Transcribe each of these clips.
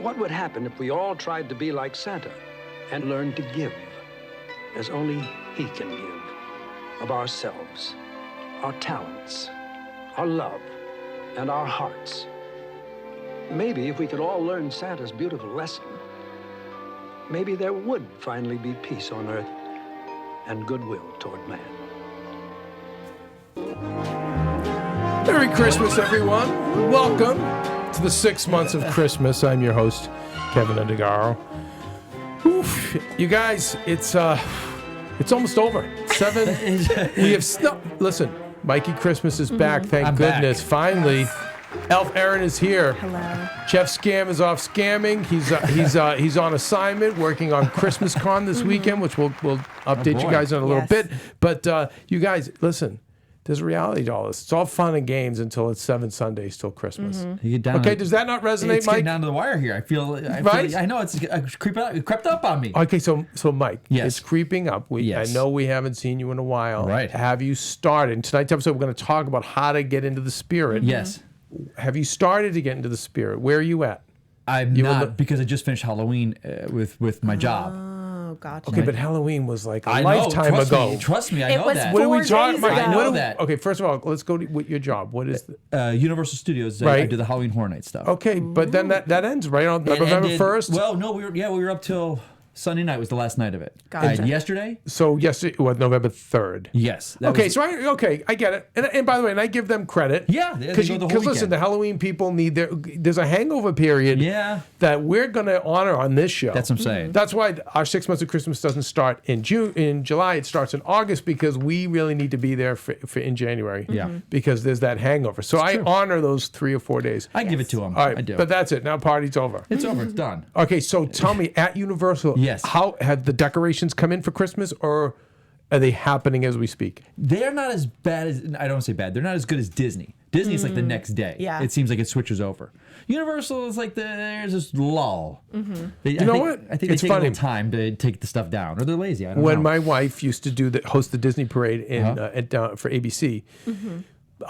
What would happen if we all tried to be like Santa and learned to give, as only he can give, of ourselves, our talents, our love, and our hearts? Maybe if we could all learn Santa's beautiful lesson, maybe there would finally be peace on earth and goodwill toward man. Merry Christmas, everyone. Welcome to the 6 months of Christmas. I'm your host, Keven Undergaro. Oof, you guys, it's almost over. 7. We have listen, Mikey Christmas is back. Thank goodness. Back. Finally. Elf Erin is here. Hello. Jeff Scam is off scamming. He's on assignment, working on Christmas Con this weekend, which we'll update you guys on a little bit. But you guys, listen. There's a reality to all this. It's all fun and games until it's 7 Sundays till Christmas. You get down Okay, does that not resonate, it's Mike? getting down to the wire here. I feel I know it's crept up on me. Okay, so Mike, Yes. it's creeping up. Yes. I know we haven't seen you in a while. Right. Have you started? In tonight's episode, we're going to talk about how to get into the spirit. Yes. Have you started to get into the spirit? Where are you at? I'm not because I just finished Halloween with my job. Oh, gotcha. Okay, but Halloween was like a I know, lifetime ago. Trust me, I It know was that. What are we 4 talking days about? ago. I know that. Okay, first of all, let's go to your job. What is Universal Studios. I Right. do the Halloween Horror Night stuff. Okay, but then that ends right on It November ended- 1st. Well, no, we were up till Sunday night was the last night of it. Gotcha. Yesterday? So yesterday, November 3rd. Yes. Okay, I get it. And by the way, and I give them credit. Yeah, they Because go the whole listen, weekend. the Halloween people need there's a hangover period Yeah. that we're going to honor on this show. That's what I'm saying. That's why our 6 months of Christmas doesn't start in July. It starts in August because we really need to be there for in January. Yeah. Because there's that hangover. So I honor those 3 or 4 days. I give it to them. All right, I do. but that's it. Now party's over. It's over. It's done. Okay, so tell me, at Universal, Yes. how have the decorations come in for Christmas, or are they happening as we speak? They're not as bad as I don't say bad. They're not as good as Disney. Disney's like the next day. Yeah. It seems like it switches over. Universal is like there's this lull. You know what? I think It's they take funny. a little time to take the stuff down, or they're lazy. I don't When know. my wife used to host the Disney parade for ABC,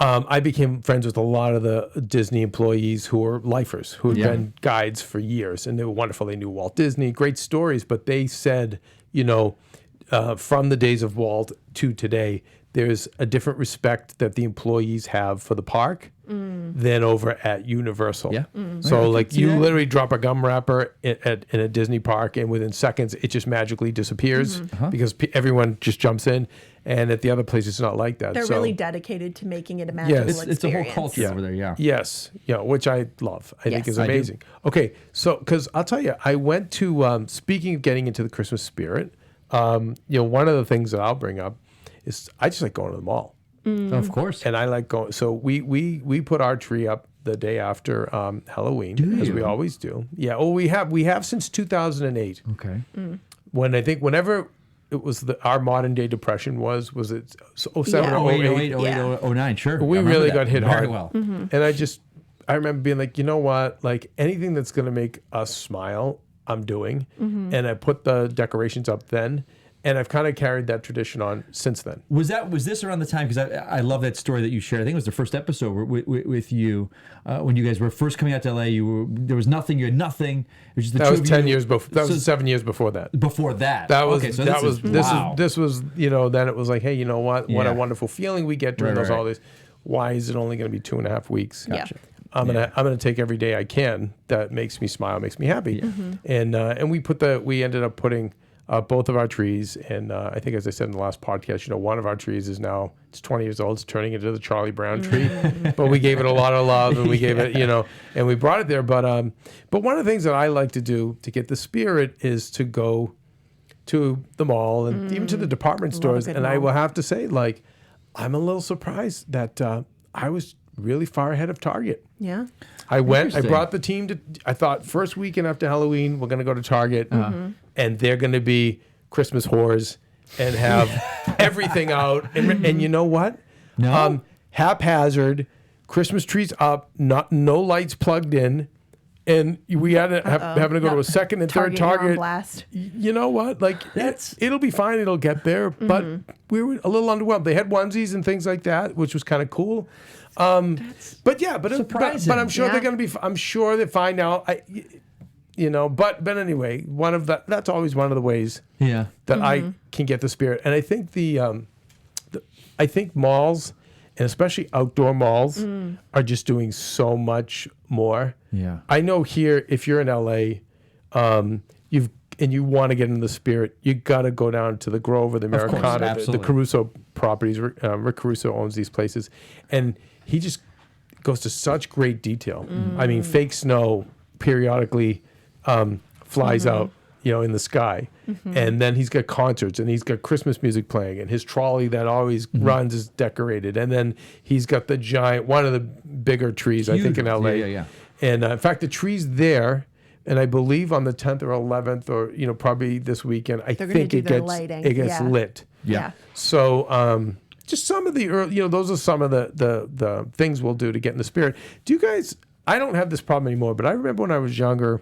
I became friends with a lot of the Disney employees who were lifers, who had been guides for years, and they were wonderful. They knew Walt Disney, great stories, but they said, from the days of Walt to today, there's a different respect that the employees have for the park than over at Universal. Yeah. So, I like, can see you that. literally drop a gum wrapper in a Disney park, and within seconds, it just magically disappears because everyone just jumps in. And at the other place, it's not like that. They're So, really dedicated to making it a magical experience. It's a whole culture over there. Yeah. yes, which I love. I think Yes. is I do. amazing. Okay, so because I'll tell you, I went to speaking of getting into the Christmas spirit. One of the things that I'll bring up is I just like going to the mall, Of course. and I like going. So we put our tree up the day after Halloween, as we always do. Yeah. Oh, we have since 2008. Okay. Whenever it was our modern day depression was it 07 Yeah. or 08? 08, 08, 09, sure. We I remember really that got hit very hard. well. And I remember being like, you know what? Like anything that's going to make us smile, I'm doing. And I put the decorations up then. And I've kind of carried that tradition on since then. Was this around the time? Because I love that story that you shared. I think it was the first episode with you when you guys were first coming out to LA. There was nothing. You had nothing. It was just the That two was of 10 you. years before. That So was 7 years before that. before that. That was okay, so that was wow. this was then it was like, hey, you know what? What a Yeah. wonderful feeling we get during Right, those right. holidays. Why is it only going to be 2.5 weeks? Gotcha. I'm gonna take every day I can that makes me smile, makes me happy. And we ended up putting both of our trees, and I think, as I said in the last podcast, one of our trees is now, it's 20 years old. It's turning into the Charlie Brown tree, but we gave it a lot of love, and we gave it, and we brought it there. But one of the things that I like to do to get the spirit is to go to the mall and even to the department stores. good And I mall. will have to say, like, I'm a little surprised that I was really far ahead of Target. Yeah. I went, I Interesting. brought the team to, I thought first weekend after Halloween, we're going to go to Target and they're going to be Christmas whores and have everything out. And you know what? No. Haphazard, Christmas trees up, no lights plugged in. And we had to having to go to a second and third You're on Target. blast. You know what? Like it'll be fine. It'll get there. But we were a little underwhelmed. They had onesies and things like that, which was kind of cool. But yeah, but Surprising. I'm sure Yeah. they're going to be. I'm sure they find out. But anyway, that's always one of the ways that I can get the spirit. And I think I think malls, and especially outdoor malls, are just doing so much more. Yeah. I know here, if you're in LA, you want to get in the spirit, you got to go down to the Grove or the Americana, the Caruso properties. Rick Caruso owns these places, and he just goes to such great detail. I mean, fake snow periodically flies out, in the sky, and then he's got concerts, and he's got Christmas music playing, and his trolley that always runs is decorated, and then he's got the giant, one of the bigger trees, I think, in LA. Yeah. And in fact, the tree's there. And I believe on the 10th or 11th, or probably this weekend, I think it gets lit. Yeah. So just some of the early, those are some of the things we'll do to get in the spirit. Do you guys? I don't have this problem anymore, but I remember when I was younger,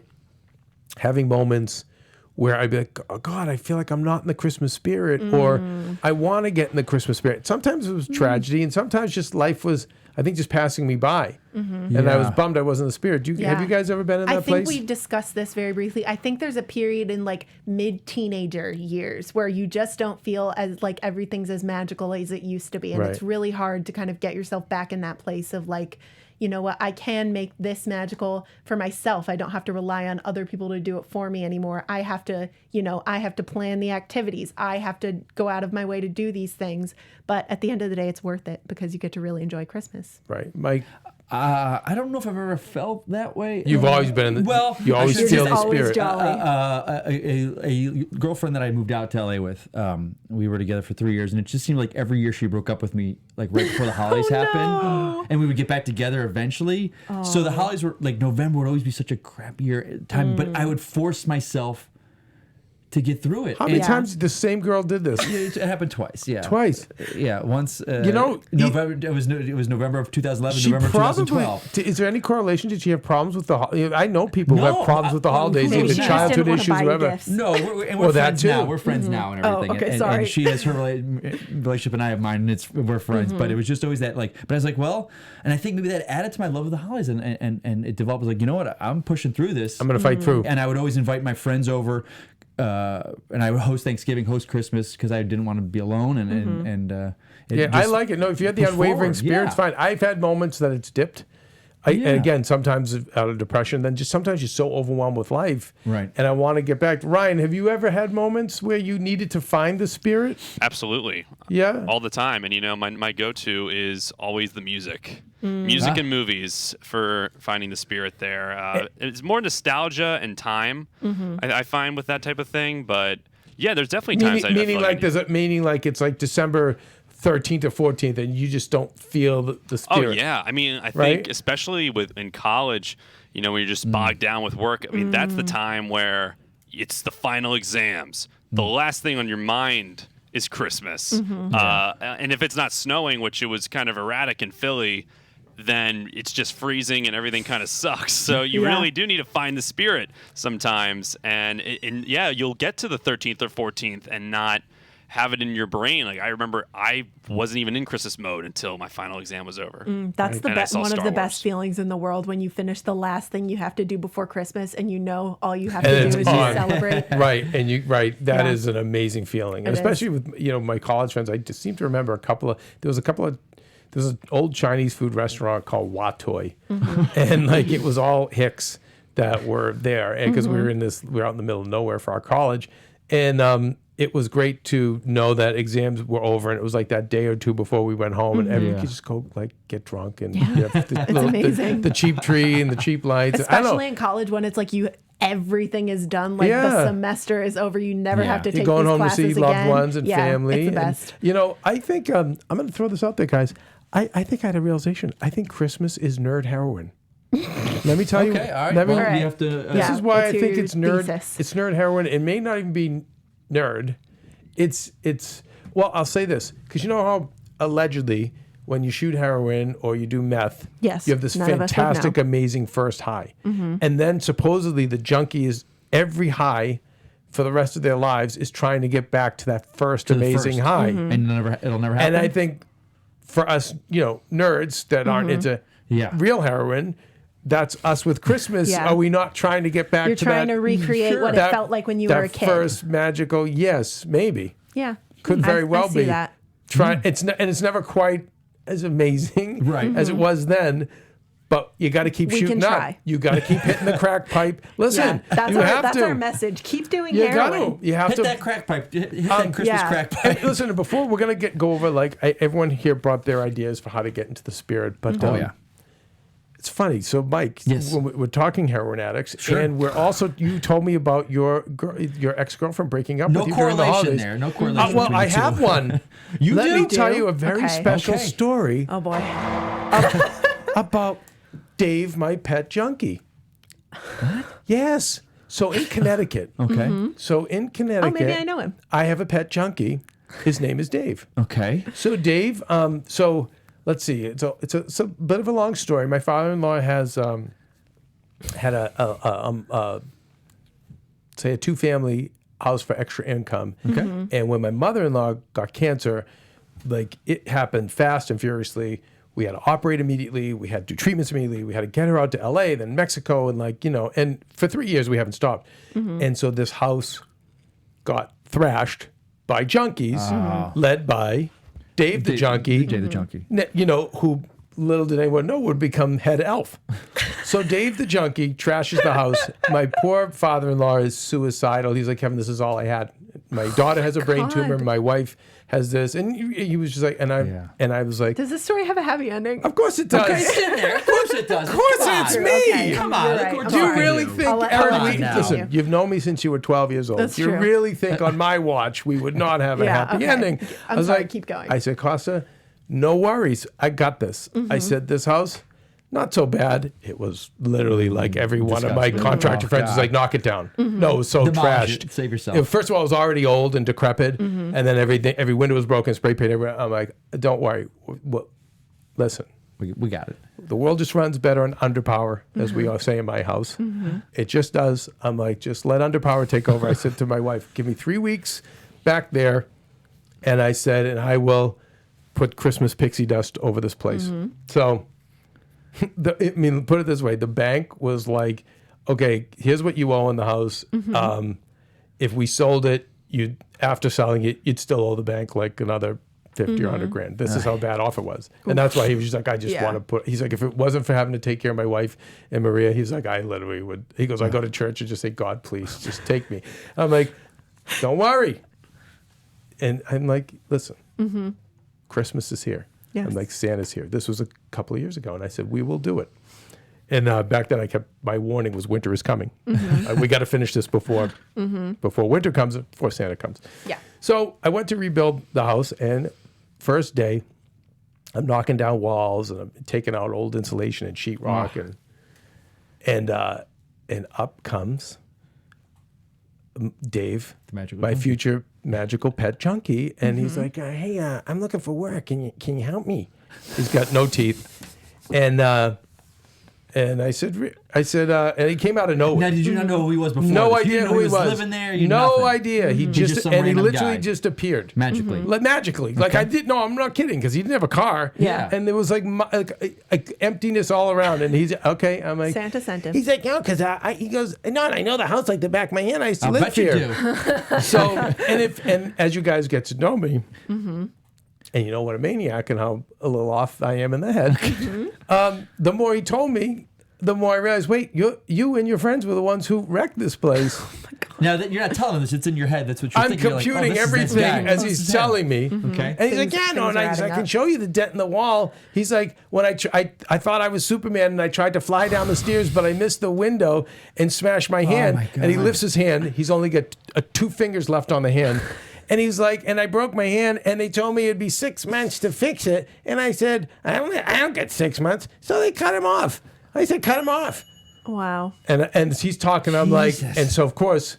having moments where I'd be like, oh God, I feel like I'm not in the Christmas spirit, or I want to get in the Christmas spirit. Sometimes it was tragedy, and sometimes just life was, I think, just passing me by. And I was bummed I wasn't in the spirit. Have you guys ever been in that place? I think we discussed this very briefly. I think there's a period in like mid-teenager years where you just don't feel as like everything's as magical as it used to be. And it's really hard to kind of get yourself back in that place of like, you know what, I can make this magical for myself. I don't have to rely on other people to do it for me anymore. I have to, plan the activities. I have to go out of my way to do these things. But at the end of the day, it's worth it because you get to really enjoy Christmas. Right. Mike? I don't know if I've ever felt that way. You've always been in the... Well, you always feel the spirit. A girlfriend that I moved out to LA with, we were together for 3 years, and it just seemed like every year she broke up with me, like right before the holidays happened, and we would get back together eventually. So the holidays were like November would always be such a crappier time, but I would force myself to get through it. How many times the same girl did this? It happened twice. Yeah, twice. Yeah, once. November. It was November of 2011. November of 2012. Is there any correlation? Did she have problems with the? I know people who have problems with the holidays, even childhood issues, whatever. No, we're friends now. We're friends now and everything. Oh, okay, and, sorry. And she has her relationship, and I have mine, and we're friends. But it was just always that like. But I was like, well, and I think maybe that added to my love of the holidays, and it developed like, you know what, I'm pushing through this. I'm going to fight through. And I would always invite my friends over. And I would host Thanksgiving, host Christmas because I didn't want to be alone. I like it. No, if you had the unwavering spirit, it's fine. I've had moments that it's dipped. And again, sometimes out of depression, then just sometimes you're so overwhelmed with life. Right. And I want to get back. Ryan, have you ever had moments where you needed to find the spirit? Absolutely. Yeah. All the time. And my go-to is always the music. Music and movies for finding the spirit there. It's more nostalgia and time, I find, with that type of thing. But yeah, there's definitely times meaning like it's like December 13th or 14th, and you just don't feel the spirit. Oh yeah, I mean, I think especially in college, when you're just bogged down with work. I mean, that's the time where it's the final exams. The last thing on your mind is Christmas, and if it's not snowing, which it was kind of erratic in Philly, then it's just freezing and everything kind of sucks. So you really do need to find the spirit sometimes, and you'll get to the 13th or 14th and not have it in your brain. Like I remember I wasn't even in Christmas mode until my final exam was over. That's the best, one of the best feelings in the world, when you finish the last thing you have to do before Christmas and all you have to do is just celebrate. That is an amazing feeling. And especially with my college friends, I just seem to remember there's an old Chinese food restaurant called Watoi, and like it was all hicks that were there, and because we were out in the middle of nowhere for our college, and it was great to know that exams were over, and it was like that day or two before we went home, and everyone could just go like get drunk and amazing. The cheap tree and the cheap lights, especially in college when it's like everything is done, like the semester is over, you never have to take these classes again. You're going home to see loved ones and family. It's the best. And, I think I'm going to throw this out there, guys. I think I had a realization. I think Christmas is nerd heroin. Let me tell you. Okay, all right. You have to. This is why I think it's nerd. Thesis. It's nerd heroin. It may not even be nerd. It's. Well, I'll say this because you know how allegedly when you shoot heroin or you do meth, you have this fantastic, amazing first high, and then supposedly the junkie is every high for the rest of their lives is trying to get back to that first amazing high, and it'll never happen. And I think for us, nerds that aren't into real heroin, that's us with Christmas. Yeah. Are we not trying to get back You're to trying that? to recreate what it that- felt like when you were a that kid. first magical, yes, maybe. Yeah. Could very I well see be. that. It's never quite as amazing Right. as it was then. But you got to keep We shooting can up. try. You got to keep hitting the crack pipe. Listen, That's you have that's to. our message. Keep doing You got heroin. to. You have Hit to. that crack pipe. Hit that Christmas yeah. crack And pipe. listen, before we're gonna go over everyone here brought their ideas for how to get into the spirit, but it's funny. So Mike, Yes. when we're talking heroin addicts, Sure. and we're also you told me about your ex-girlfriend breaking up No with you during the correlation holidays. there. No correlation. Well, between I the two. have one. You Let do? me tell do? you a very Okay. special Okay. story Oh boy. about Dave, my pet junkie. What? Yes. So in Connecticut. Okay. So in Connecticut. Oh, maybe I know him. I have a pet junkie. His name is Dave. Okay. So Dave, so let's see. It's a bit of a long story. My father-in-law has had a two-family house for extra income. Okay. And when my mother-in-law got cancer, like it happened fast and furiously. We had to operate immediately. We had to do treatments immediately. We had to get her out to LA, then Mexico, and and for 3 years we haven't stopped. And so this house got thrashed by junkies, led by Dave the junkie. Dave the junkie. Who little did anyone know would become head elf. So Dave the junkie trashes the house. My poor father-in-law is suicidal. He's like, Kevin, this is all I had. My daughter has a brain tumor. My wife has this, and he was just like, and I was like, Does this story have a happy ending? of course it does. It's in there. Of course it does. Of course Come it's on. me. Okay. Come on. You're look right. what we're Do you talking really to. think, I'll let Erin, now. listen, you've known me since you were 12 years old. That's Do you true. really think on my watch we would not have a Yeah, happy okay. ending? I'm I was sorry, like, keep going. I said, Costa, no worries. I got this. I said, this house, not so bad. It was literally like every one of my Disgusting. contractor Oh, friends was God. like, knock it down. No, it was so Demolish trashed. it. Save yourself. First of all, it was already old and decrepit. And then every window was broken, spray paint everywhere. I'm like, don't worry. Listen. We got it. The world just runs better on underpower, as we all say in my house. It just does. I'm like, just let underpower take over. I said to my wife, give me 3 weeks back there. And I said, and I will put Christmas pixie dust over this place. So, put it this way. The bank was like, okay, here's what you owe in the house. If we sold it, after selling it, you'd still owe the bank like another 50 or 100 grand. This is how bad off it was. And that's why he was just like, I just want to put, he's like, if it wasn't for having to take care of my wife and Maria, he's like, I literally would, he goes, I go to church and just say, God, please just take me. I'm like, don't worry. And I'm like, listen, Christmas is here. Yes. I'm like, Santa's here. This was a couple of years ago. And I said, we will do it. And back then my warning was winter is coming. We got to finish this before winter comes, before Santa comes. Yeah. So I went to rebuild the house, and first day, I'm knocking down walls and I'm taking out old insulation and sheetrock, and up comes Dave, magical my junkie. future magical pet junkie, and he's like, "Hey, I'm looking for work. Can you help me?" He's got no teeth, and I said, and he came out of nowhere. Now, did you not know who he was before? No You idea didn't know who he was. living there. You No nothing. idea. He just some he random literally guy. just appeared Magically. Like magically. Like I did. No, I'm not kidding. Because he didn't have a car. Yeah. And there was like emptiness all around. And he's okay. I'm like, Santa sent him. He's like, no, because he goes, no, I know the house like the back of my hand. I used to I'll live bet you here. do. So and as you guys get to know me, and you know what a maniac and how a little off I am in the head, the more he told me, the more I realized, wait, you and your friends were the ones who wrecked this place. Now that you're not telling him this, it's in your head. That's what you're I'm thinking. You're like, computing oh, this is this everything guy. as Oh, he's this is him. telling me. Okay. And he's like, Things- yeah, no, things and are I adding can up. show you the dent in the wall. He's like, when I thought I was Superman and I tried to fly down the stairs, but I missed the window and smashed my hand. my And he God. lifts his hand. He's only got 2 fingers left on the hand. And he's like, and I broke my hand, and they told me it'd be 6 months to fix it. And I said, I don't get 6 months. So they cut him off. I said, cut him off. Wow. And he's talking. I'm like, Jesus. and so of course,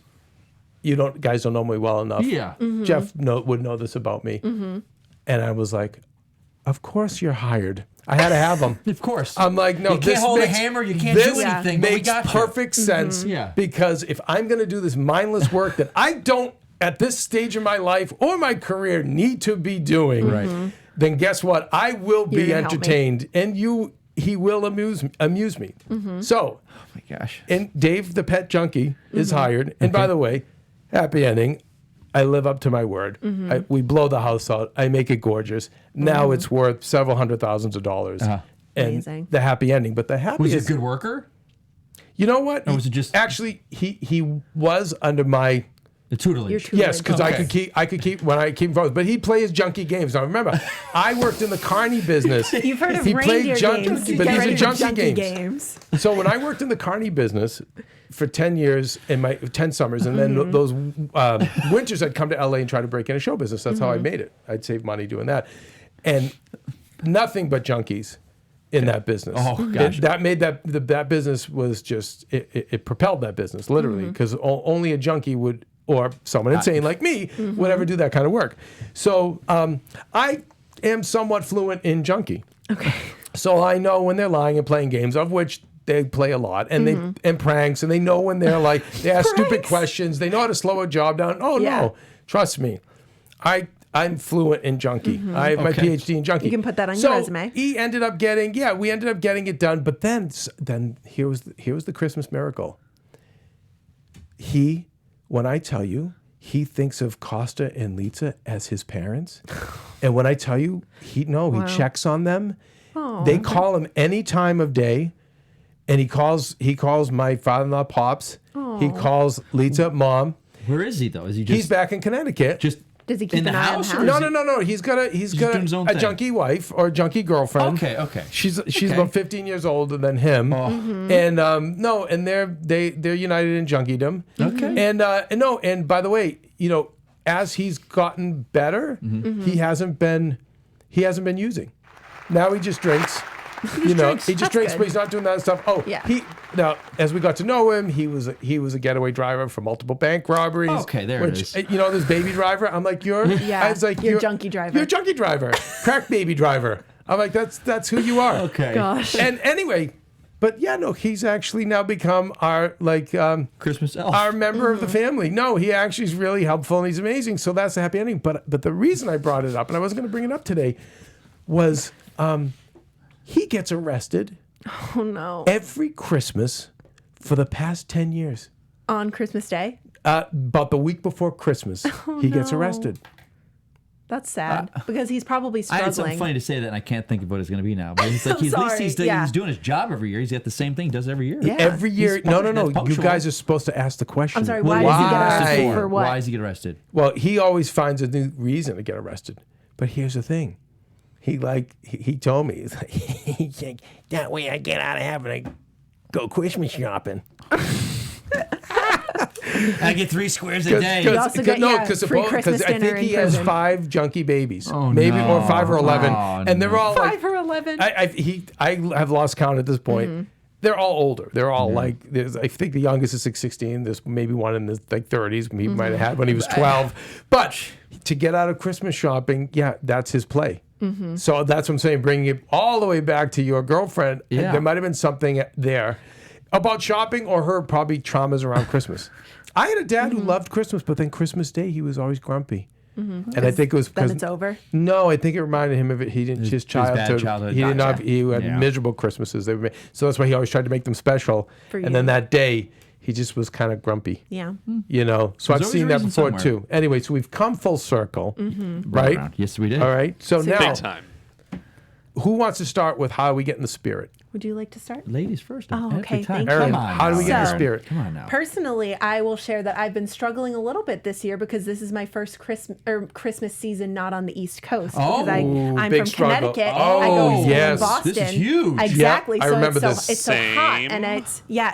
guys don't know me well enough. Yeah. Jeff would know this about me. And I was like, of course you're hired. I had to have him. Of course. I'm like, no, You can't this hold a makes, hammer, you can't this do anything, but we makes got you. perfect sense. Yeah. Because if I'm going to do this mindless work that I don't, at this stage of my life or my career, need to be doing, Right. then guess what? I will be You're gonna help me. entertained. And he will amuse me. Mm-hmm. So, Oh my gosh. and Dave, the pet junkie, is hired. And by the way, happy ending. I live up to my word. We blow the house out. I make it gorgeous. Now it's worth several $100,000s. And Amazing. the happy ending. But the happiest. Was he a good worker? You know what? Or was it just actually he was under my the tutelage? Your tutelage. yes, because I could keep when I keep phones. But he'd play his junkie games. Now remember, I worked in the carny business. You've heard of he reindeer played junkie, games. but these are junkie games. games. So when I worked in the carny business for 10 years in my 10 summers, and then those winters I'd come to LA and try to break in a show business. That's how I made it. I'd save money doing that, and nothing but junkies in that business. Oh, gosh. That made that business was just it propelled that business literally because only a junkie would, or someone insane like me would ever do that kind of work. So I am somewhat fluent in junkie. Okay. So I know when they're lying and playing games, of which they play a lot, and and pranks, and they know when they're like they ask stupid questions. They know how to slow a job down. Oh no, trust me, I'm fluent in junkie. I have my PhD in junkie. You can put that on your resume. He ended up getting we ended up getting it done. But then here was the Christmas miracle. When I tell you, he thinks of Costa and Lisa as his parents. And when I tell you, he checks on them. They call him any time of day. And he calls my father-in-law Pops. He calls Lisa Mom. Where is he though? Is he just He's back in Connecticut. Does he keep in the an eye on house, the or house? is No. He's got doing his own a thing? junkie wife or a junkie girlfriend. Okay. She's about 15 years older than him, and and they're united in junkiedom. Okay. And by the way, as he's gotten better, he hasn't been using. Now he just drinks. He just That's drinks, good. but he's not doing that stuff. Oh, Yeah. Now, as we got to know him, he was a getaway driver for multiple bank robberies. Okay, there it is. This baby driver. I'm like, I was like, you're junkie driver. You're a junkie driver, crack baby driver. I'm like, that's who you are. Okay. Gosh. And anyway, but he's actually now become our Christmas elf. our member of the family. No, he actually is really helpful and he's amazing. So that's a happy ending. But the reason I brought it up, and I wasn't going to bring it up today, was he gets arrested Oh no. every Christmas for the past 10 years. On Christmas Day? About the week before Christmas, he gets no. arrested. That's sad because he's probably I struggling. had something funny to say that, and I can't think of what it's going to be now. But it's like I'm at least he's sorry. doing his job every year. He's got the same thing he does every year. Yeah. Every year. He's No. that's You punctual. guys are supposed to ask the question. I'm sorry, Well, why does he get why? arrested for what? Why does he get arrested? Well, he always finds a new reason to get arrested. But here's the thing. He told me, he's like, that way I get out of having to go Christmas shopping. I get 3 squares a day. You also get, free Christmas I dinner think he in has prison. 5 junkie babies, Oh, maybe no. or 5 or 11, Oh, and they're all 5 or 11. I have lost count at this point. They're all older. They're all I think the youngest is 16. There's maybe one in the 30s. He might have had when he was 12. But to get out of Christmas shopping, that's his play. So that's what I'm saying. Bringing it all the way back to your girlfriend. Yeah. There might have been something there about shopping or her probably traumas around Christmas. I had a dad who loved Christmas, but then Christmas Day he was always grumpy. And I think it was because Then it's over. No, I think it reminded him of it. He didn't his bad childhood. childhood. He didn't have. Gotcha. He had Yeah. miserable Christmases. So that's why he always tried to make them special. For and then you. that day he just was kind of grumpy. Yeah. So I've always seen a that reason before somewhere. too. Anyway, so we've come full circle, right? Around. Yes, we did. All right. So now, Big time. who wants to start with how we get in the spirit? Would you like to start? Ladies first. Oh, every okay, time. thank Erin, you. how do we get in the So- spirit? Come on now. Personally, I will share that I've been struggling a little bit this year because this is my first Christmas season not on the East Coast. Because I'm big from struggle. Connecticut. Oh, I go to school yes. in Boston. This is huge. Exactly. Yeah, I so remember it's this. so, it's so hot, Same. and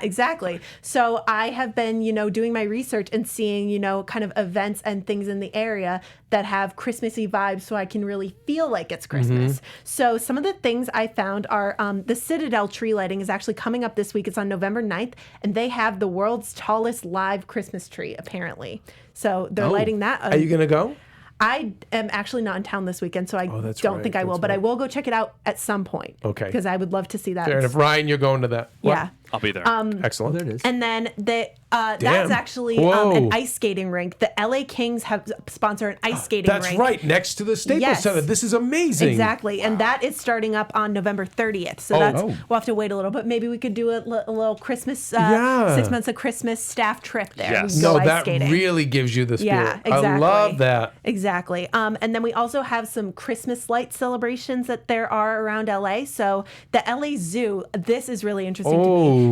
exactly. So I have been, doing my research and seeing, kind of events and things in the area that have Christmassy vibes, so I can really feel like it's Christmas. So some of the things I found are the Citadel tree lighting is actually coming up this week. It's on November 9th, and they have the world's tallest live Christmas tree, apparently. So they're lighting that. Are you gonna go? I am actually not in town this weekend, so I that's don't right, think I will, that's but I right. will go check it out at some point. Okay. Because I would love to see that. Fair enough. Ryan, you're going to that. What? Yeah. I'll be there. Excellent. There it is. And then that's Damn. actually Whoa. an ice skating rink. The LA Kings have sponsor an ice skating That's rink. right, next to the Staples Yes. Center. This is amazing. Exactly, and that is starting up on November 30th. So we'll have to wait a little, but maybe we could do a little Christmas, Yeah. 6 months of Christmas staff trip there. Yes. We can go No, ice that skating. really gives you the spirit. Yeah, exactly. I love that. Exactly. And then we also have some Christmas light celebrations that there are around LA. So the LA Zoo, this is really interesting to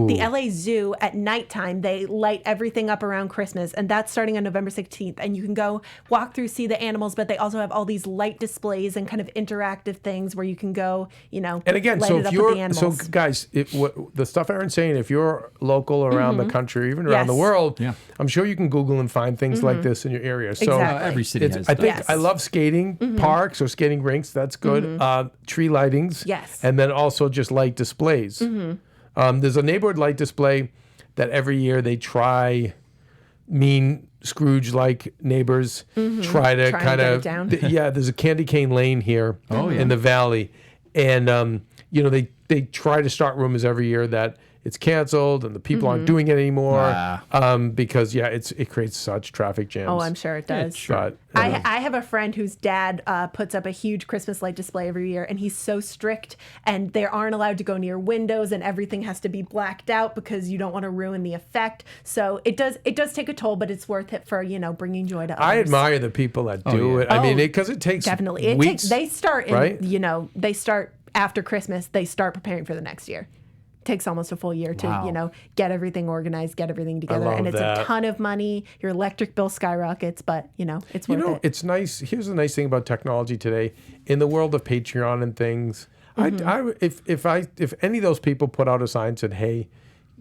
me. The LA Zoo at nighttime, they light everything up around Christmas, and that's starting on November 16th. And you can go walk through, see the animals, but they also have all these light displays and kind of interactive things where you can go, and again, light so it if up with you're the animals. so guys, the stuff Erin's saying, if you're local around the country, even around the Yes. world, Yeah. I'm sure you can Google and find things like this in your area. So Exactly. Every city has I stuff. think Yes. I love skating parks or skating rinks. That's good. Tree lightings. Yes. And then also just light displays. There's a neighborhood light display that every year they try mean Scrooge-like neighbors try to Try and kind get of it down. yeah. There's a candy cane lane here in the valley, and they try to start rumors every year that it's canceled and the people aren't doing it anymore because it creates such traffic jams. Oh, I'm sure it does. But, I have a friend whose dad puts up a huge Christmas light display every year, and he's so strict, and they aren't allowed to go near windows, and everything has to be blacked out because you don't want to ruin the effect. So it does take a toll, but it's worth it for bringing joy to others. I admire the people that do it. I mean, because it takes Definitely, weeks. they start in, right? they start after Christmas. They start preparing for the next year. Takes almost a full year to get everything organized, get everything together, love and it's that. a ton of money. Your electric bill skyrockets, but it's worth it. It's nice. Here's the nice thing about technology today. In the world of Patreon and things, if any of those people put out a sign and said, "Hey,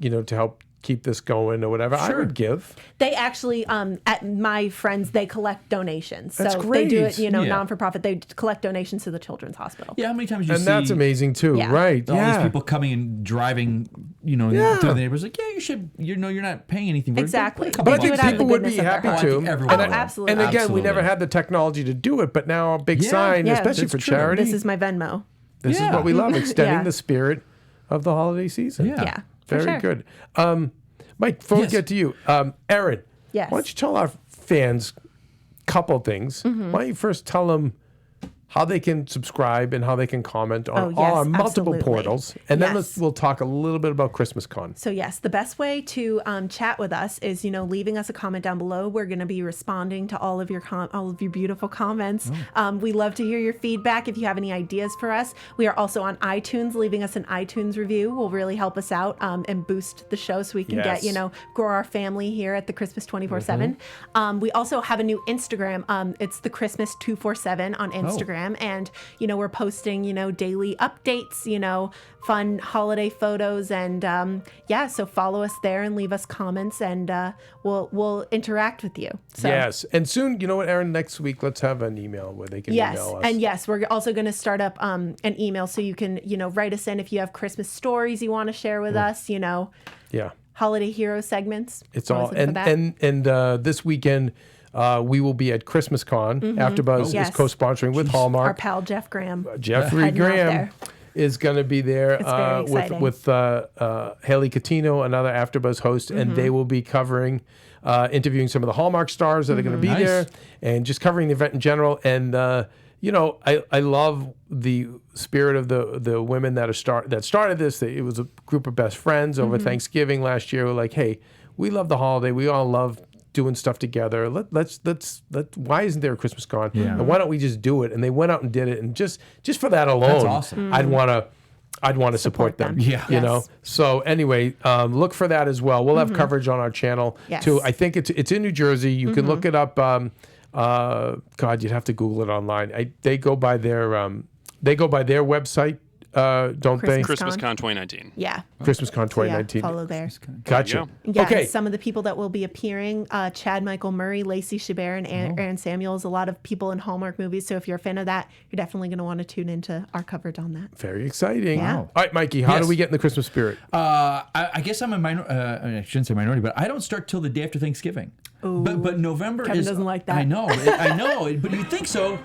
to help keep this going or whatever," I would give. They actually, at my friends, they collect donations. That's so they do it, great. non-for-profit. They collect donations to the Children's Hospital. Yeah, how many times you And see that's amazing too, Yeah. right? all Yeah. these people coming and driving, Yeah. through the neighbors like, yeah, you should, you're not paying anything for Exactly. it. But I They do think it out of the people would goodness be of their happy heart. to. I think everyone And, would. absolutely. and again, we never Absolutely. had the technology to do it, but now a big Yeah. sign, Yeah, especially that's for true. charity. This is my Venmo. This is Yeah. what we love, extending Yeah. the spirit of the holiday season. Yeah. Yeah, for Very sure. good. Mike, before Yes. we get to you, Erin, Yes. why don't you tell our fans a couple things? Mm-hmm. Why don't you first tell them how they can subscribe and how they can comment on Oh, all yes, our multiple absolutely. portals? And then Yes. we'll talk a little bit about Christmas Con. So yes, the best way to chat with us is leaving us a comment down below. We're going to be responding to all of your beautiful comments. We love to hear your feedback. If you have any ideas for us, we are also on iTunes. Leaving us an iTunes review will really help us out and boost the show so we can Yes. get grow our family here at the Christmas 24/7. We also have a new Instagram. It's the Christmas 247 on Instagram. And we're posting daily updates, fun holiday photos, and so follow us there and leave us comments, and we'll interact with you. So Yes. And soon, you know what, Erin, next week, let's have an email where they can yes, email us. and yes, we're also going to start up an email so you can write us in if you have Christmas stories you want to share with us. yeah. Holiday hero segments. It's Always all looking for and that. this weekend we will be at Christmas Con. AfterBuzz Yes. is co-sponsoring with Our Hallmark. pal Jeff Graham. Jeffrey heading out Graham there. is going to be there It's very exciting. with Haley Catino, another AfterBuzz host, and they will be covering, interviewing some of the Hallmark stars that are going to be Nice. there, and just covering the event in general. And I love the spirit of the women that started this. It was a group of best friends over Thanksgiving last year. Who were like, hey, we love the holiday. We all love doing stuff together. Let's why isn't there a Christmas Con? Yeah. And why don't we just do it? And they went out and did it. And just for that alone, That's awesome. I'd want to support them. them. Yeah. So anyway, look for that as well. We'll have coverage on our channel Yes. too. I think it's in New Jersey. You can look it up. God, you'd have to Google it online. They go by their website, don't they? Christmas ChristmasCon 2019. Yeah. ChristmasCon So, yeah, 2019. follow there. Gotcha. Yeah, Okay. and some of the people that will be appearing, Chad Michael Murray, Lacey Chabert, and Aaron Samuels, a lot of people in Hallmark movies. So if you're a fan of that, you're definitely going to want to tune into our coverage on that. Very exciting. Yeah. All right, Mikey, how Yes. do we get in the Christmas spirit? I guess I'm a I shouldn't say minority, but I don't start till the day after Thanksgiving. But November Kevin is doesn't like that. I know, but you think so.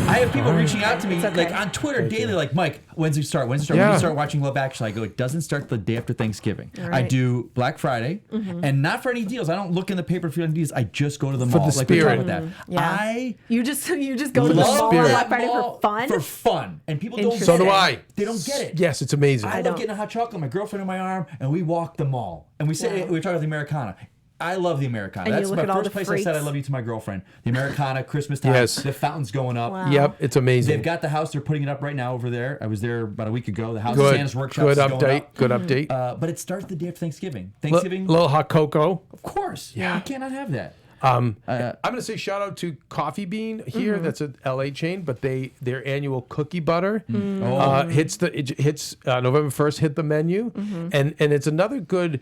I have people reaching out to me like on Twitter daily, like, Mike, when's it start? When do you start watching Love Actually? I go, it doesn't start the day after Thanksgiving. Right. I do Black Friday, and not for any deals. I don't look in the paper for any deals. I just go to the mall. the like we talk spirit. about that. Yeah. You just go to the Love mall on spirit. Black Friday for fun. For fun, and people don't. So get do it. I. They don't get it. Yes, it's amazing. I love getting a hot chocolate, my girlfriend in my arm, and we walk the mall. And we say we talk about the Americana. I love the Americana. And you That's look my at all first the place I said I freaks. love you to my girlfriend. The Americana, Christmas time, Yes. the fountains going up. Wow. Yep, it's amazing. They've got the house. They're putting it up right now over there. I was there about a week ago. The house Good, Santa's workshop good is going update. up. Good update. But it starts the day after Thanksgiving. L- Thanksgiving, little hot cocoa. of course. Yeah. You cannot have that. I'm going to say shout out to Coffee Bean here. That's a LA chain, but their annual cookie butter hits November 1st. Hit the menu, and it's another good.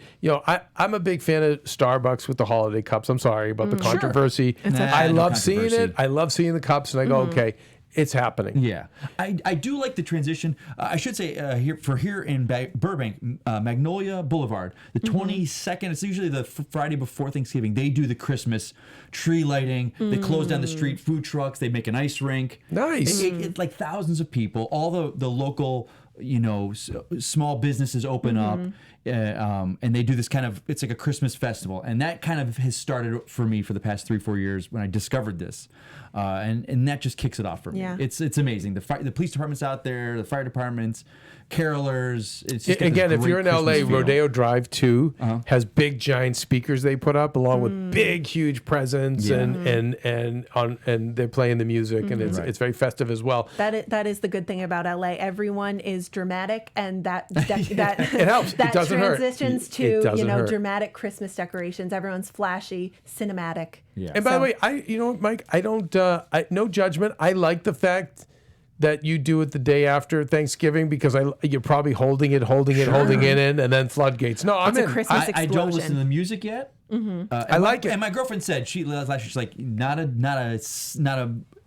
I'm a big fan of Starbucks with the holiday cups. I'm sorry about the controversy. I no love seeing controversy. it. I love seeing the cups, and I go, okay, it's happening. Yeah, I do like the transition. I should say here in Burbank, Magnolia Boulevard, the 22nd. It's usually the Friday before Thanksgiving. They do the Christmas tree lighting. They close down the street, food trucks. They make an ice rink. Nice. It's like thousands of people. All the local small businesses open up. And they do this kind of, it's like a Christmas festival. And that kind of has started for me for the past 3-4 years when I discovered this. And that just kicks it off for me. Yeah. It's amazing. The police department's out there, the fire departments, carolers. It's just got Again, this if you're in great LA, Christmas feel. Rodeo Drive 2 has big giant speakers they put up along with big huge presents and they're playing the music and it's very festive as well. That is the good thing about LA. Everyone is dramatic, and that It helps. That It doesn't hurt. transitions It to doesn't hurt. dramatic Christmas decorations. Everyone's flashy, cinematic. Yeah. And by the way, you know what, Mike, I don't no judgment. I like the fact that you do it the day after Thanksgiving because you're probably holding it in, and then floodgates. No, I'm It's a in. Christmas I don't listen explosion. to the music yet. I like it. And my girlfriend said last year, she's like, not a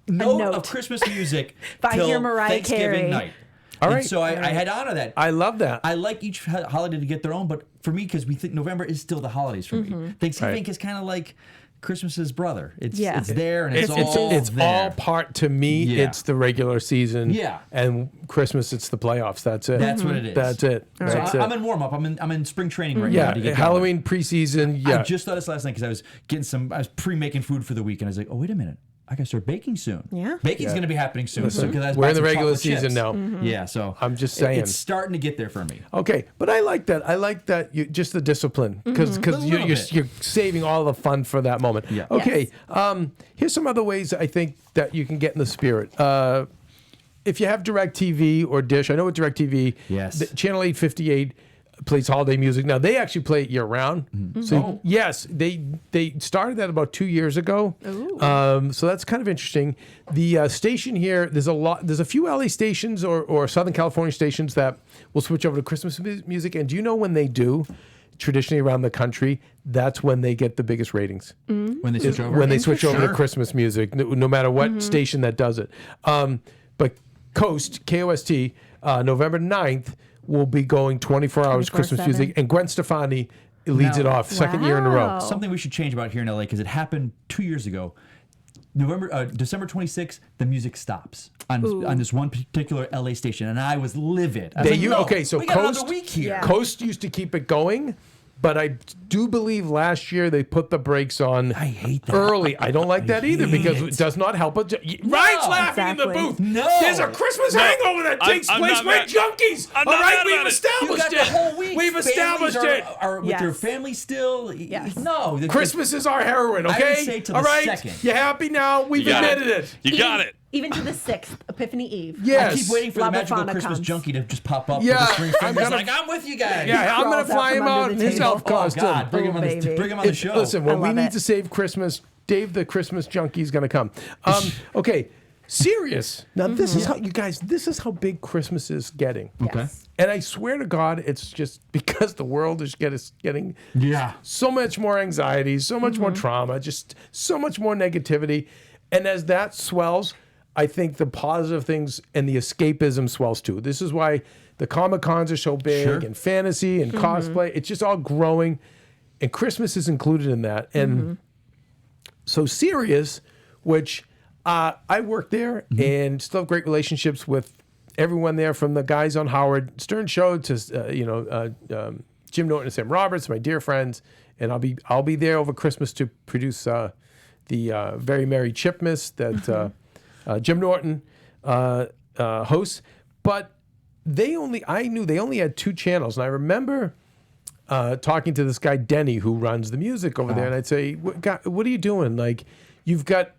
note of Christmas music If I till hear Mariah Thanksgiving Carey. night. All And right. so I had honor that. I love that. I like each holiday to get their own, but for me, because we think November is still the holidays for me. Thanksgiving is kind of like Christmas's brother. It's there and it's all it's there. all part to me. Yeah. It's the regular season. Yeah. And Christmas, it's the playoffs. That's it. That's what it is. That's it. So That's it. I'm in warm up. I'm in spring training right now. To get Halloween preseason. Yeah. I just thought this last night because I was pre-making food for the week, and I was like, oh, wait a minute. I got to start baking soon. Yeah. Baking's going to be happening soon. Listen, because we're in the regular season now. Yeah, so I'm just saying. It's starting to get there for me. Okay, but I like that. I like that you just the discipline because A little bit. you're saving all the fun for that moment. Yeah. Okay. Here's some other ways I think that you can get in the spirit. If you have DirecTV or Dish, I know with DirecTV, Yes. the Channel 858 plays holiday music. Now they actually play it year round. So yes, they started that about 2 years ago. So that's kind of interesting. The station here, there's a few LA stations or Southern California stations that will switch over to Christmas music. And do you know when they do? Traditionally around the country, that's when they get the biggest ratings. When they switch over? When they switch over to Sure. Christmas music, no matter what station that does it. But KOST, November 9th, will be going 24 hours Christmas 24/7. music. And Gwen Stefani leads Now- it off, second year in a row. Wow. Something we should change about here in LA because it happened 2 years ago. December 26th, the music stops on this one particular LA station, and I was livid. I was like, no, So we got KOST, another week here. Yeah. KOST used to keep it going. But I do believe last year they put the brakes on I hate that. early. I don't like that either hate because it. it does not help. Ryan's laughing in the Exactly. booth. No. There's a Christmas hangover that takes I'm place. not We're mad. junkies. I'm All not right, mad we've about it. You established got it. the whole week. We've established Families it. are with their Yes. family still. Yes. No. Christmas is our heroine, I would okay? say to All the right? second. You happy now? We've You got admitted it. You got it. Even to the 6th, Epiphany Eve. Yes. I keep waiting for La the magical Befana Christmas comes. junkie to just pop up Yeah, with the string I'm fingers gonna- like, I'm with you guys. Yeah, I'm going crawls to out fly from him under out the in his table. elf Oh, costume. God. Bring him on baby. the show. Listen, when we love need it. to save Christmas, Dave the Christmas junkie is going to come. Okay, serious. Now, this is how, you guys, this is how big Christmas is getting. Okay. And I swear to God, it's just because the world is getting Yeah. so much more anxiety, so much more trauma, just so much more negativity. And as that swells, I think the positive things and the escapism swells too. This is why the Comic-Cons are so big Sure. and fantasy and cosplay. It's just all growing. And Christmas is included in that. And So Sirius, which I worked there and still have great relationships with everyone there, from the guys on Howard Stern show to Jim Norton and Sam Roberts, my dear friends, and I'll be there over Christmas to produce the Very Merry Chipmas that Jim Norton hosts. But I knew they only had 2 channels, and I remember talking to this guy Denny who runs the music over there, and I'd say, "What are you doing? Like, you've got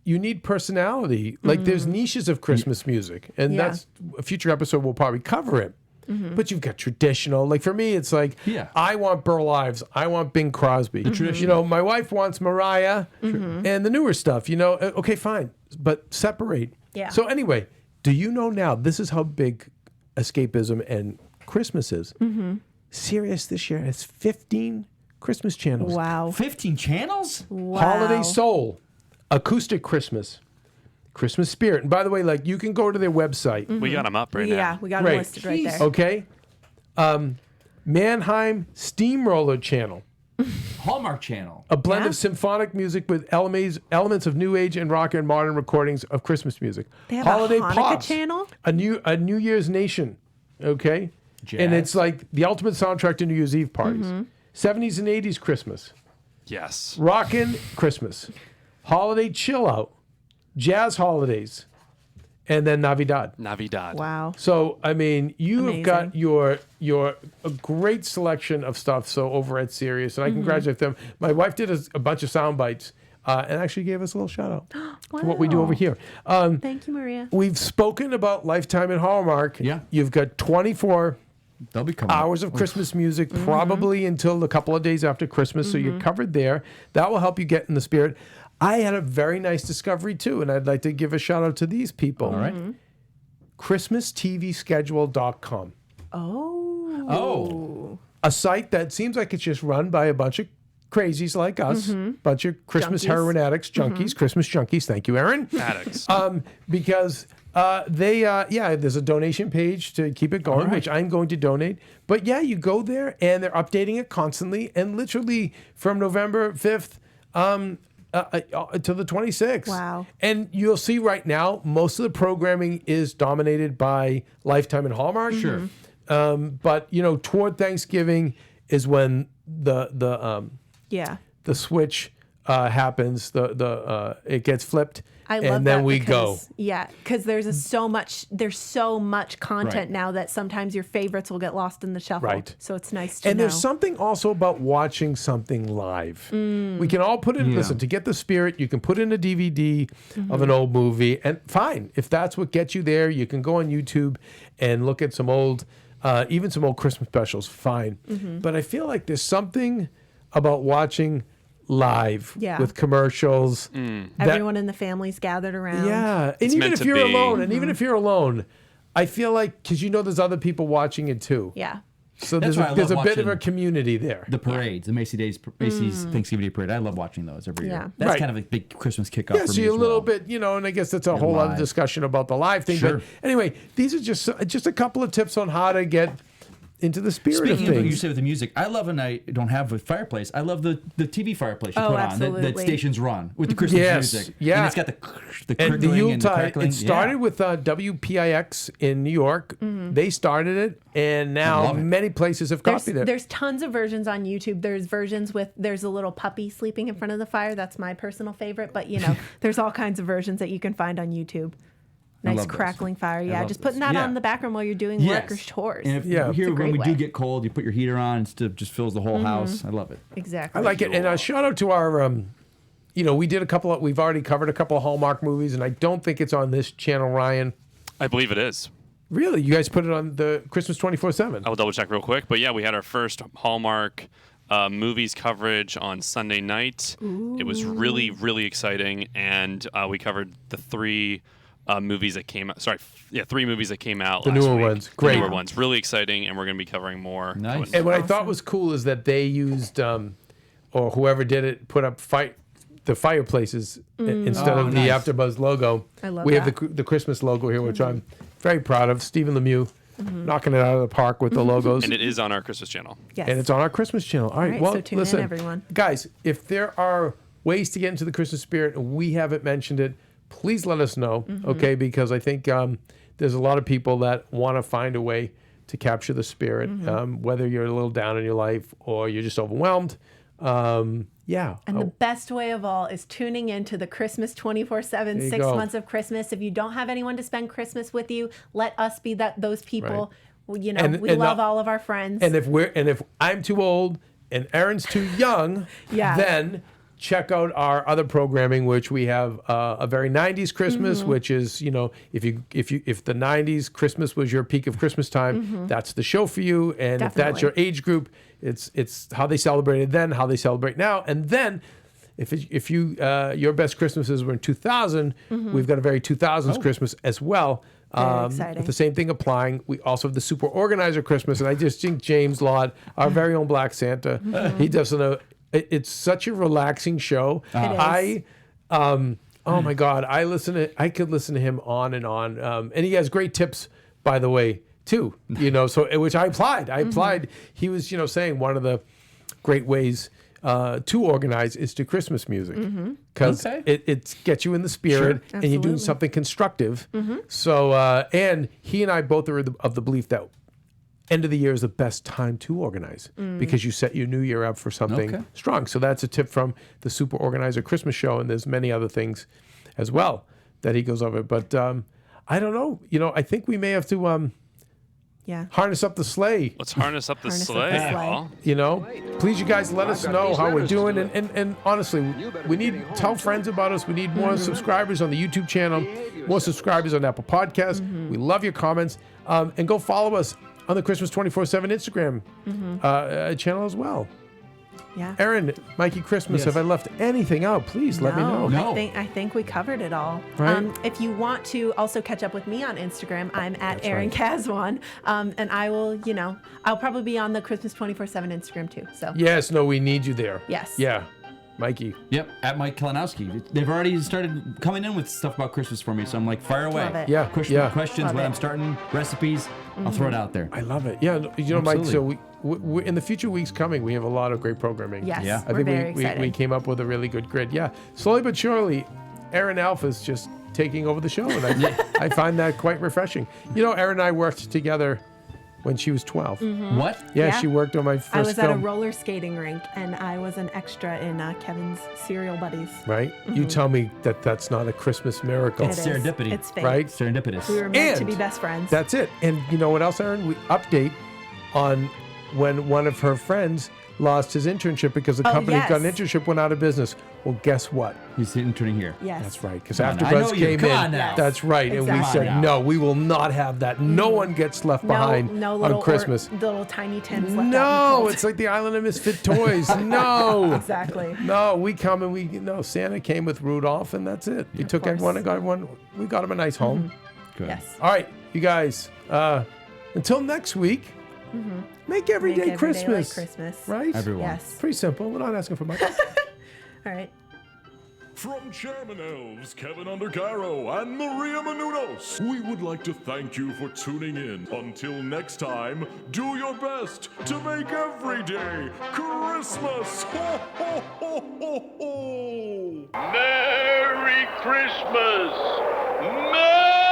you need personality. Like, there's niches of Christmas music, and that's a future episode. We'll probably cover it. But you've got traditional. Like, for me, it's like, I want Burl Ives. I want Bing Crosby. You know, my wife wants Mariah and the newer stuff. You know, okay, fine, but separate. Yeah. So anyway, do you know now? This is how big escapism and Christmas is. Sirius this year has 15 Christmas channels. Wow. 15 channels? Wow. Holiday Soul, Acoustic Christmas, Christmas Spirit. And by the way, like, you can go to their website. We got them up right now. Yeah, we got them listed right there. Okay. Mannheim Steamroller Channel, Hallmark Channel. a blend of symphonic music with elements of new age and rock and modern recordings of Christmas music. They have Holiday a Hanukkah Pops, channel? a New Year's Nation. Okay. Jazz. And it's like the ultimate soundtrack to New Year's Eve parties. 70s and 80s Christmas. Yes. Rockin' Christmas, Holiday Chill Out, Jazz Holidays, and then Navidad. Wow. So I mean, you have got Amazing. your a great selection of stuff. So over at Sirius, and I congratulate them. My wife did a bunch of sound bites and actually gave us a little shout out to what we do over here. Thank you, Maria. We've spoken about Lifetime and Hallmark. Yeah. You've got 24 They'll be coming hours of Christmas music, probably until a couple of days after Christmas. So you're covered there. That will help you get in the spirit. I had a very nice discovery too, and I'd like to give a shout out to these people. All right. ChristmasTVschedule.com. Oh. A site that seems like it's just run by a bunch of crazies like us, bunch of Christmas Junkies. heroin addicts, junkies, Christmas junkies. Thank you, Erin. Addicts. Because there's a donation page to keep it going, which I'm going to donate. But yeah, you go there and they're updating it constantly, and literally from November 5th to the 26th. Wow. And you'll see right now, most of the programming is dominated by Lifetime and Hallmark. Sure. But you know, toward Thanksgiving is when the switch happens. It gets flipped. I love and then that we go. because, yeah, because there's so much content Right. now that sometimes your favorites will get lost in the shuffle. Right. So it's nice to And know. there's something also about watching something live. We can all put in, listen, to get the spirit, you can put in a DVD of an old movie, and fine. If that's what gets you there, you can go on YouTube and look at some old, even some old Christmas specials, fine. But I feel like there's something about watching live with commercials. that- Everyone in the family's gathered around. Yeah. And It's even meant if to you're be. alone, I feel like, because you know there's other people watching it too. Yeah. So That's there's why I a love bit of a watching community there. The parades, the Macy's Thanksgiving Day Parade. I love watching those every Yeah. year. That's Right. kind of a big Christmas kickoff Yeah, for so me you're as a little well. bit, and I guess that's a whole other live. discussion about the live thing. Sure. But anyway, these are just a couple of tips on how to get into the spirit Speaking of of what you things. say with the music, I love, and I don't have a fireplace. I love the TV fireplace you Oh, put on that absolutely. stations run with the Christmas Yes, music. yeah. And it's got the And the crickling and the Yuletide, crackling. it started Yeah. with WPIX in New York. They started it, and now love it. many places have copied it. There's tons of versions on YouTube. There's versions there's a little puppy sleeping in front of the fire. That's my personal favorite. But there's all kinds of versions that you can find on YouTube. Nice love those. crackling fire. Yeah, love just those. putting that Yeah. on in the background while you're doing Yes. work or chores. And if Yeah. here, It's a when we great do way. get cold, you put your heater on, it just fills the whole house. I love it. Exactly. I like it. And a shout out to our, we did we've already covered a couple of Hallmark movies, and I don't think it's on this channel, Ryan. I believe it is. Really? You guys put it on the Christmas 24/7? I will double check real quick. But yeah, we had our first Hallmark movies coverage on Sunday night. It was really, really exciting. And we covered the three movies that came out. Three movies that came out The last newer week. ones. Great. The newer ones. Really exciting. And we're going to be covering more. Nice. And what I thought was cool is that they used, or whoever did it, put up the fireplaces instead of the nice. AfterBuzz logo. I love we that. have the Christmas logo here, which I'm very proud of. Stephen Lemieux knocking it out of the park with the logos. And it is on our Christmas channel. Yes. And it's on our Christmas channel. All right, right, well, so tune in, listen, everyone. guys, if there are ways to get into the Christmas spirit, and we haven't mentioned it, please let us know, okay? Because I think there's a lot of people that want to find a way to capture the spirit, whether you're a little down in your life or you're just overwhelmed. Yeah. And the best way of all is tuning into the Christmas 24/7, 6 go. months of Christmas. If you don't have anyone to spend Christmas with you, let us be those people. Well, you know, we love all of our friends. And if I'm too old and Erin's too young, then check out our other programming, which we have a very 90s Christmas, which is, you know, if the 90s Christmas was your peak of Christmas time, that's the show for you. And if that's your age group, it's how they celebrated then, how they celebrate now. And then if your best Christmases were in 2000, we've got a very 2000s Christmas as well. With the same thing applying. We also have the Super Organizer Christmas, and I just think James Lott, our very own Black Santa, he does it's such a relaxing show. It is. Oh my God, I could listen to him on and on. And he has great tips, by the way, too. You know, so which I applied. He was, you know, saying one of the great ways to organize is to Christmas music, because it gets you in the spirit, and you're doing something constructive. So and he and I both are of the belief that end of the year is the best time to organize, because you set your new year up for something strong. So that's a tip from the Super Organizer Christmas show, and there's many other things as well that he goes over. But I don't know. You know, I think we may have to harness up the sleigh. Let's harness up the sleigh. Y'all. You know, please, you guys, let us know how we're doing. And honestly, we need tell friends about us. We need more subscribers on the YouTube channel, more subscribers on Apple Podcasts. We love your comments. And go follow us on the Christmas 24/7 Instagram channel as well. Yeah. Erin, Mikey Christmas, if I left anything out, please let me know. No. I think we covered it all. Right? If you want to also catch up with me on Instagram, I'm at Erin Kazwan. And I will, you know, I'll probably be on the Christmas 24/7 Instagram too. So Yes, no, we need you there. Yes. Yeah. Mikey. Yep, at Mike Kalinowski. They've already started coming in with stuff about Christmas for me, so I'm like, fire away. Love it. Yeah. Questions, Love when it. I'm starting, recipes, I'll throw it out there. I love it. Yeah, you know, Mike, so Absolutely. we in the future weeks coming, we have a lot of great programming. Yes, Yeah. I we're think very we excited. came up with a really good grid. Yeah. Slowly but surely, Erin Alpha's just taking over the show, and I find that quite refreshing. You know, Erin and I worked together when she was 12. What? Yeah, Yeah. she worked on my first I was film. at a roller skating rink, and I was an extra in Kevin's Serial Buddies. Right? You tell me that that's not a Christmas miracle. It's serendipity. It's fate. Right? Serendipitous. We were meant to And be best friends. That's it. And you know what else, Erin? We update on when one of her friends lost his internship because the company yes. got an internship, went out of business. Well, guess what? He's interning here. Yes. That's right. Because Come on, AfterBuzz I know you. came Come in. on now. That's right. And we Exactly. said, no, we will not have that. No one gets left behind no little on Christmas. little tiny Tims left out in the No, cold. it's like the Island of Misfit Toys. No. Exactly. No, we come and Santa came with Rudolph, and that's it. We took course. everyone and got everyone. We got him a nice home. Good. Yes. All right, you guys. Until next week, make every day Make every day like Christmas. Christmas. Right? Everyone. Yes. Pretty simple. We're not asking for much. All right. From Chairman Elves, Kevin Undercaro, and Maria Menounos, we would like to thank you for tuning in. Until next time, do your best to make every day Christmas. Ho, ho, ho, ho, ho. Merry Christmas! Merry